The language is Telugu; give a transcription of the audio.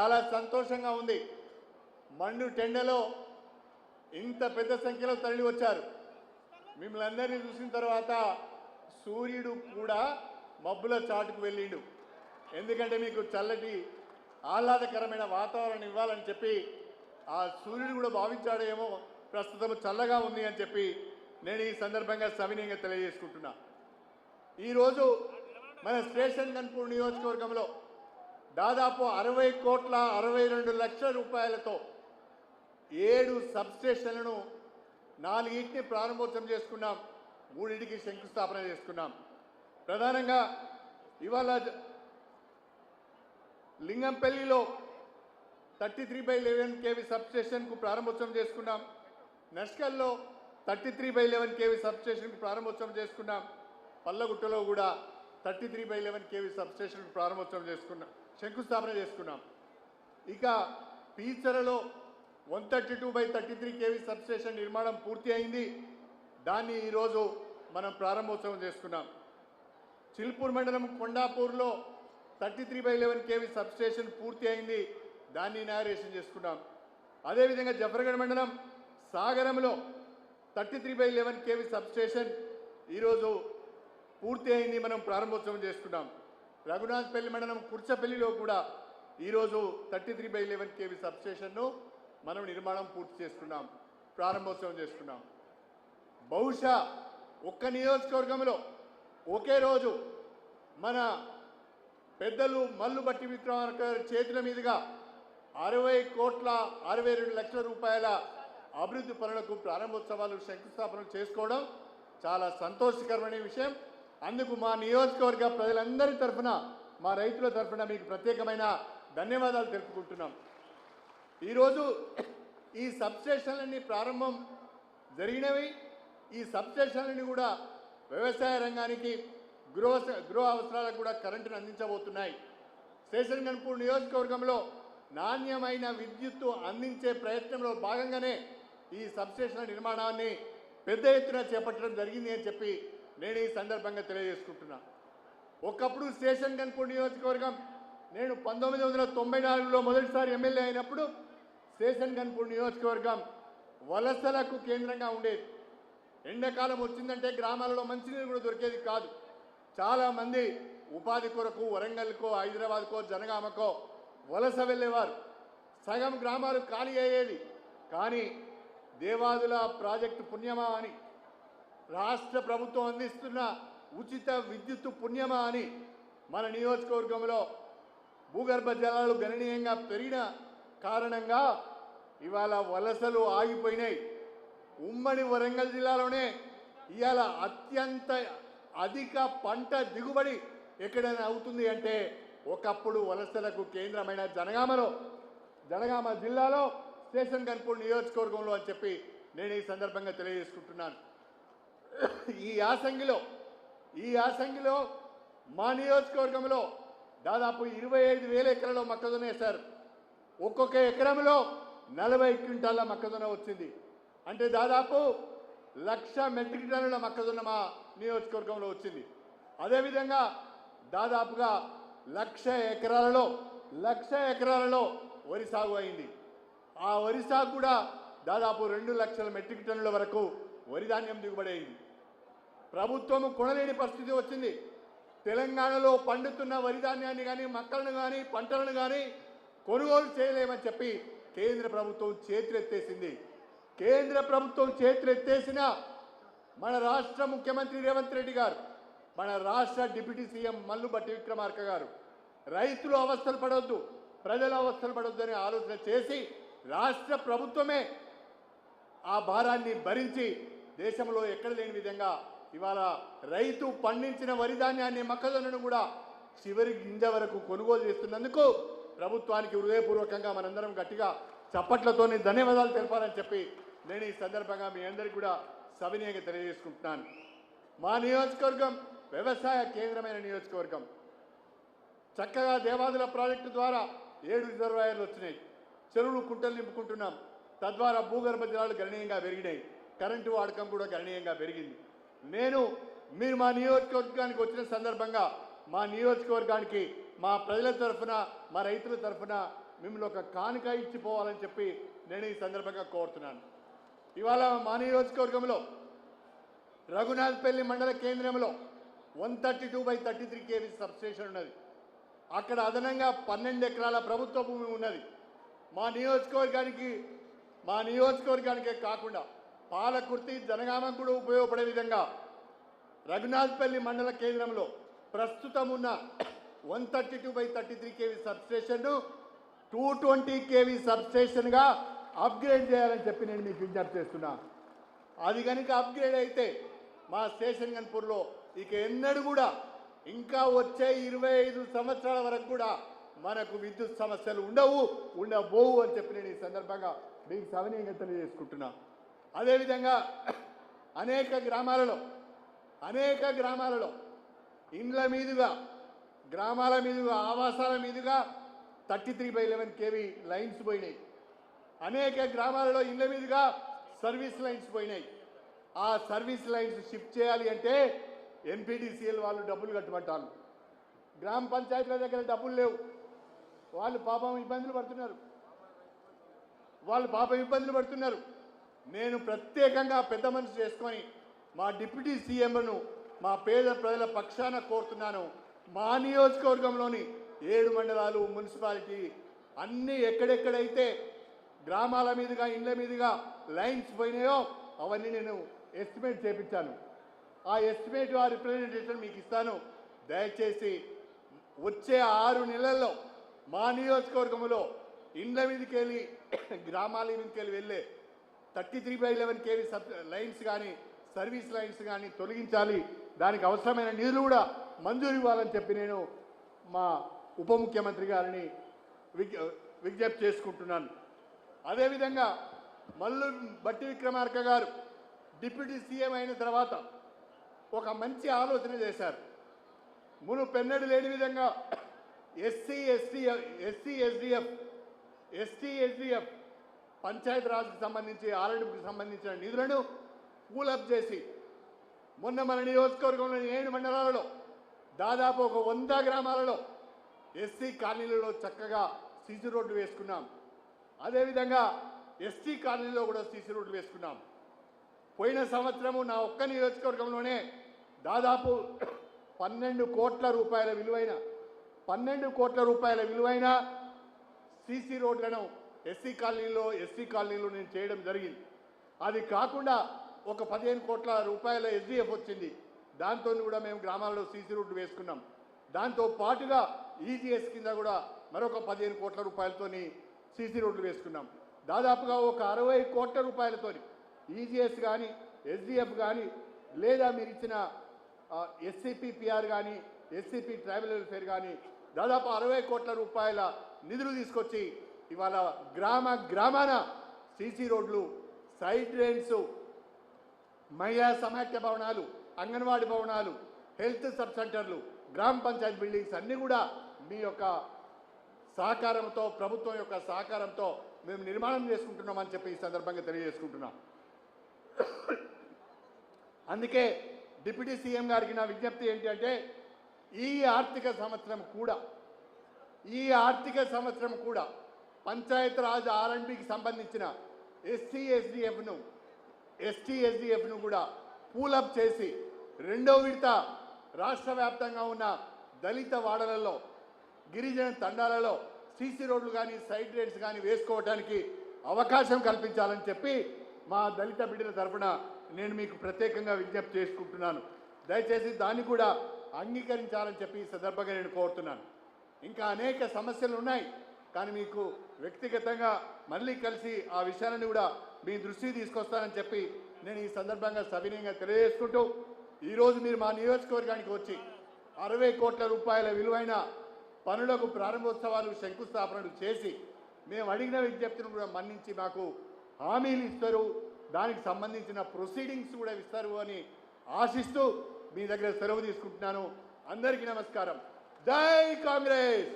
చాలా సంతోషంగా ఉంది. మండు టెండలో ఇంత పెద్ద సంఖ్యలో తరలి వచ్చారు. మిమ్మల్ని అందరినీ చూసిన తర్వాత సూర్యుడు కూడా మబ్బుల చాటుకు వెళ్ళిండు. ఎందుకంటే మీకు చల్లటి ఆహ్లాదకరమైన వాతావరణం ఇవ్వాలని చెప్పి ఆ సూర్యుడు కూడా భావించాడేమో ప్రస్తుతం చల్లగా ఉంది అని చెప్పి నేను ఈ సందర్భంగా సవినయంగా తెలియజేసుకుంటున్నా. ఈరోజు మన స్టేషన్ గన్పూర్ నియోజకవర్గంలో దాదాపు 60,62,00,000 రూపాయలతో 7 సబ్స్టేషన్లను 4 ప్రారంభోత్సవం చేసుకున్నాం, 3 శంకుస్థాపన చేసుకున్నాం. ప్రధానంగా ఇవాళ లింగంపల్లిలో 33/11 kV సబ్స్టేషన్కు ప్రారంభోత్సవం చేసుకున్నాం. నష్కల్లో 33/11 kV సబ్స్టేషన్కు ప్రారంభోత్సవం చేసుకున్నాం. పల్లగుట్టలో కూడా 33/11 kV సబ్స్టేషన్కు ప్రారంభోత్సవం చేసుకున్నాం, శంకుస్థాపన చేసుకున్నాం. ఇక పీచరలో 132/33 kV సబ్స్టేషన్ నిర్మాణం పూర్తి అయింది. దాన్ని ఈరోజు మనం ప్రారంభోత్సవం చేసుకున్నాం. చిల్పూర్ మండలం కొండాపూర్లో 33/11 kV సబ్స్టేషన్ పూర్తి అయింది. దాన్ని ఇనాగరేషన్ చేసుకున్నాం. అదేవిధంగా జఫర్గఢ్ మండలం సాగరంలో 33/11 kV సబ్స్టేషన్ ఈరోజు పూర్తి అయింది, మనం ప్రారంభోత్సవం చేసుకున్నాం. రఘునాథ్పల్లి మండలం కుర్చపల్లిలో కూడా ఈరోజు 33/11 kV సబ్స్టేషన్ను మనం నిర్మాణం పూర్తి చేసుకున్నాం, ప్రారంభోత్సవం చేసుకున్నాం. బహుశా ఒక్క నియోజకవర్గంలో ఒకే రోజు మన పెద్దలు మల్లు బట్టి విక్రమార్క చేతుల మీదుగా 60,62,00,000 రూపాయల అభివృద్ధి పనులకు ప్రారంభోత్సవాలు శంకుస్థాపనలు చేసుకోవడం చాలా సంతోషకరమైన విషయం. అందుకు మా నియోజకవర్గ ప్రజలందరి తరఫున, మా రైతుల తరఫున మీకు ప్రత్యేకమైన ధన్యవాదాలు తెలుపుకుంటున్నాం. ఈరోజు ఈ సబ్స్టేషన్లన్నీ ప్రారంభం జరిగినవి. ఈ సబ్స్టేషన్లన్నీ కూడా వ్యవసాయ రంగానికి, గృహ అవసరాలకు కూడా కరెంటును అందించబోతున్నాయి. స్టేషన్ గన్పూర్ నియోజకవర్గంలో నాణ్యమైన విద్యుత్తు అందించే ప్రయత్నంలో భాగంగానే ఈ సబ్స్టేషన్ల నిర్మాణాన్ని పెద్ద ఎత్తున చేపట్టడం జరిగింది అని చెప్పి నేను ఈ సందర్భంగా తెలియజేసుకుంటున్నా. ఒకప్పుడు స్టేషన్ గన్పూర్ నియోజకవర్గం, నేను 1994లో మొదటిసారి ఎమ్మెల్యే అయినప్పుడు స్టేషన్ గన్పూర్ నియోజకవర్గం వలసలకు కేంద్రంగా ఉండేది. ఎండాకాలం వచ్చిందంటే గ్రామాలలో మంచినీరు కూడా దొరికేది కాదు. చాలామంది ఉపాధి కొరకు వరంగల్కో, హైదరాబాద్కో, జనగామకో వలస వెళ్ళేవారు. సగం గ్రామాలు ఖాళీ అయ్యేది. కానీ దేవాదుల ప్రాజెక్టు పుణ్యమా అని, రాష్ట్ర ప్రభుత్వం అందిస్తున్న ఉచిత విద్యుత్తు పుణ్యమా అని మన నియోజకవర్గంలో భూగర్భ జలాలు గణనీయంగా పెరిగిన కారణంగా ఇవాళ వలసలు ఆగిపోయినాయి. ఉమ్మడి వరంగల్ జిల్లాలోనే ఇవాళ అత్యంత అధిక పంట దిగుబడి ఎక్కడైనా అవుతుంది అంటే ఒకప్పుడు వలసలకు కేంద్రమైన జనగామ జిల్లాలో స్టేషన్ గన్పూర్ నియోజకవర్గంలో అని చెప్పి నేను ఈ సందర్భంగా తెలియజేసుకుంటున్నాను. ఈ యాసంగిలో మా నియోజకవర్గంలో దాదాపు 25,000 ఎకరాల్లో మొక్కజొన్న వేశారు. ఒక్కొక్క ఎకరంలో 40 క్వింటాల మొక్కజొన్న వచ్చింది. అంటే దాదాపు 1,00,000 మెట్రిక్ టన్నుల మొక్కజొన్న మా నియోజకవర్గంలో వచ్చింది. అదేవిధంగా దాదాపుగా 1,00,000 ఎకరాలలో వరి సాగు అయింది. ఆ వరి సాగు కూడా దాదాపు 2,00,000 మెట్రిక్ టన్నుల వరకు వరి ధాన్యం దిగుబడి అయింది. ప్రభుత్వం కొనలేని పరిస్థితి వచ్చింది. తెలంగాణలో పండుతున్న వరి ధాన్యాన్ని కానీ, మొక్కలను కానీ, పంటలను కానీ కొనుగోలు చేయలేమని చెప్పి కేంద్ర ప్రభుత్వం చేతులెత్తేసింది. కేంద్ర ప్రభుత్వం చేతులెత్తేసిన మన రాష్ట్ర ముఖ్యమంత్రి రేవంత్ రెడ్డి గారు, మన రాష్ట్ర డిప్యూటీ సీఎం మల్లు బట్టి విక్రమార్క గారు రైతులు అవస్థలు పడవద్దు, ప్రజలు అవస్థలు పడవద్దు అని ఆలోచన చేసి రాష్ట్ర ప్రభుత్వమే ఆ భారాన్ని భరించి దేశంలో ఎక్కడ లేని విధంగా ఇవాళ రైతు పండించిన వరి ధాన్యాన్ని, మొక్కజొన్నను కూడా చివరి గింజ వరకు కొనుగోలు చేస్తున్నందుకు ప్రభుత్వానికి హృదయపూర్వకంగా మనందరం గట్టిగా చప్పట్లతోని ధన్యవాదాలు తెలపాలని చెప్పి నేను ఈ సందర్భంగా మీ అందరికీ కూడా సవినయంగా తెలియజేసుకుంటున్నాను. మా నియోజకవర్గం వ్యవసాయ కేంద్రమైన నియోజకవర్గం. చక్కగా దేవాదుల ప్రాజెక్టు ద్వారా 7 రిజర్వాయర్లు వచ్చినాయి. చెరువులు, కుంటలు నింపుకుంటున్నాం. తద్వారా భూగర్భ జలాలు గణనీయంగా పెరిగినాయి. కరెంటు వాడకం కూడా గణనీయంగా పెరిగింది. మీరు మా నియోజకవర్గానికి వచ్చిన సందర్భంగా మా నియోజకవర్గానికి మా ప్రజల తరఫున, మా రైతుల తరఫున మిమ్మల్ని ఒక కానుక ఇచ్చిపోవాలని చెప్పి నేను ఈ సందర్భంగా కోరుతున్నాను. ఇవాళ మా నియోజకవర్గంలో రఘునాథ్పల్లి మండల కేంద్రంలో 132/33 kV సబ్స్టేషన్ ఉన్నది. అక్కడ అదనంగా 12 ఎకరాల ప్రభుత్వ భూమి ఉన్నది. మా నియోజకవర్గానికే కాకుండా పాలకుర్తి జనగామం కూడా ఉపయోగపడే విధంగా రఘునాథ్పల్లి మండల కేంద్రంలో ప్రస్తుతం ఉన్న 132/33 kV సబ్స్టేషన్ను 220 kV సబ్స్టేషన్గా అప్గ్రేడ్ చేయాలని చెప్పి నేను మీకు విజ్ఞప్తి చేస్తున్నా. అది కనుక అప్గ్రేడ్ అయితే మా స్టేషన్ గన్పూర్లో ఇక ఎన్నడూ కూడా ఇంకా వచ్చే 25 సంవత్సరాల వరకు కూడా మనకు విద్యుత్ సమస్యలు ఉండబోవు అని చెప్పి నేను ఈ సందర్భంగా మీకు సవినయంగా తెలియజేసుకుంటున్నా. అదేవిధంగా అనేక గ్రామాలలో ఇండ్ల మీదుగా గ్రామాల మీదుగా ఆవాసాల మీదుగా 33/11 kV లైన్స్ పోయినాయి. అనేక గ్రామాలలో ఇండ్ల మీదుగా సర్వీస్ లైన్స్ పోయినాయి. ఆ సర్వీస్ లైన్స్ షిఫ్ట్ చేయాలి అంటే NPDCL వాళ్ళు డబ్బులు కట్టమంటారు. గ్రామ పంచాయతీల దగ్గర డబ్బులు లేవు. వాళ్ళు పాపం ఇబ్బందులు పడుతున్నారు. నేను ప్రత్యేకంగా పెద్ద మనసు చేసుకొని మా డిప్యూటీ సీఎంను మా పేద ప్రజల పక్షాన కోరుతున్నాను. మా నియోజకవర్గంలోని 7 మండలాలు మున్సిపాలిటీ అన్నీ ఎక్కడెక్కడైతే గ్రామాల మీదుగా ఇండ్ల మీదుగా లైన్స్ పోయినాయో అవన్నీ నేను ఎస్టిమేట్ చేపించాను. ఆ ఎస్టిమేట్ ఆ రిప్రజెంటేషన్ మీకు ఇస్తాను. దయచేసి వచ్చే 6 నెలల్లో మా నియోజకవర్గంలో ఇండ్ల మీదకి వెళ్ళి గ్రామాల మీదకి వెళ్ళే 33/11 kV లైన్స్ కానీ సర్వీస్ లైన్స్ కానీ తొలగించాలి. దానికి అవసరమైన నిధులు కూడా మంజూరు ఇవ్వాలని చెప్పి నేను మా ఉప ముఖ్యమంత్రి గారిని విజ్ఞప్తి చేసుకుంటున్నాను. అదేవిధంగా మల్లు బట్టి విక్రమార్క గారు డిప్యూటీ సీఎం అయిన తర్వాత ఒక మంచి ఆలోచన చేశారు. మునుపెన్నడూ లేని విధంగా ఎస్సీ ఎస్డిఎఫ్ పంచాయత్ రాజ్కి సంబంధించి ఆర్ఎండ్కి సంబంధించిన నిధులను పూలప్ చేసి మొన్న మన నియోజకవర్గంలోని 7 మండలాలలో దాదాపు ఒక 100 గ్రామాలలో ఎస్సీ కాలనీలలో చక్కగా సీసీ రోడ్లు వేసుకున్నాం. అదేవిధంగా ఎస్టీ కాలనీలో కూడా సీసీ రోడ్లు వేసుకున్నాం. పోయిన సంవత్సరము నా ఒక్క నియోజకవర్గంలోనే దాదాపు 12 కోట్ల రూపాయల విలువైన సీసీ రోడ్లను ఎస్టీ కాలనీలో నేను చేయడం జరిగింది. అది కాకుండా ఒక 15 కోట్ల రూపాయల SDF వచ్చింది. దాంతో కూడా మేము గ్రామాల్లో సీసీ రోడ్లు వేసుకున్నాం. దాంతో పాటుగా EGS కింద కూడా మరొక 15 కోట్ల రూపాయలతోని సీసీ రోడ్లు వేసుకున్నాం. దాదాపుగా ఒక 60 కోట్ల రూపాయలతోని EGS కానీ SDF కానీ లేదా మీరు ఇచ్చిన SCPPR కానీ SCP ట్రైబల్ వెల్ఫేర్ కానీ దాదాపు 60 కోట్ల రూపాయల నిధులు తీసుకొచ్చి ఇవాళ గ్రామాన సీసీ రోడ్లు, సైడ్ డ్రైన్స్, మహిళా సమాఖ్య భవనాలు, అంగన్వాడీ భవనాలు, హెల్త్ సబ్ సెంటర్లు, గ్రామ పంచాయతీ బిల్డింగ్స్ అన్నీ కూడా మీ యొక్క సహకారంతో, ప్రభుత్వం యొక్క సహకారంతో మేము నిర్మాణం చేసుకుంటున్నామని చెప్పి ఈ సందర్భంగా తెలియజేసుకుంటున్నాం. అందుకే డిప్యూటీ సీఎం గారికి నా విజ్ఞప్తి ఏంటి అంటే ఈ ఆర్థిక సంవత్సరం కూడా పంచాయత్ రాజ్ R&Bకి సంబంధించిన ఎస్టీ ఎస్డిఎఫ్ను కూడా పూలప్ చేసి 2వ విడత రాష్ట్ర వ్యాప్తంగా ఉన్న దళిత వాడలలో, గిరిజన తండాలలో సీసీ రోడ్లు కానీ సైడ్ డ్రైన్స్ కానీ వేసుకోవడానికి అవకాశం కల్పించాలని చెప్పి మా దళిత బిడ్డల తరఫున నేను మీకు ప్రత్యేకంగా విజ్ఞప్తి చేసుకుంటున్నాను. దయచేసి దాన్ని కూడా అంగీకరించాలని చెప్పి ఈ సందర్భంగా నేను కోరుతున్నాను. ఇంకా అనేక సమస్యలు ఉన్నాయి, కానీ మీకు వ్యక్తిగతంగా మళ్ళీ కలిసి ఆ విషయాలను కూడా మీ దృష్టికి తీసుకొస్తానని చెప్పి నేను ఈ సందర్భంగా సవినయంగా తెలియజేసుకుంటూ, ఈరోజు మీరు మా నియోజకవర్గానికి వచ్చి 60 కోట్ల రూపాయల విలువైన పనులకు ప్రారంభోత్సవాలు, శంకుస్థాపనలు చేసి మేము అడిగిన విజ్ఞప్తిని కూడా మన్నించి మాకు హామీలు ఇస్తారు, దానికి సంబంధించిన ప్రొసీడింగ్స్ కూడా ఇస్తారు అని ఆశిస్తూ మీ దగ్గర సెలవు తీసుకుంటున్నాను. అందరికీ నమస్కారం. జై కాంగ్రెస్.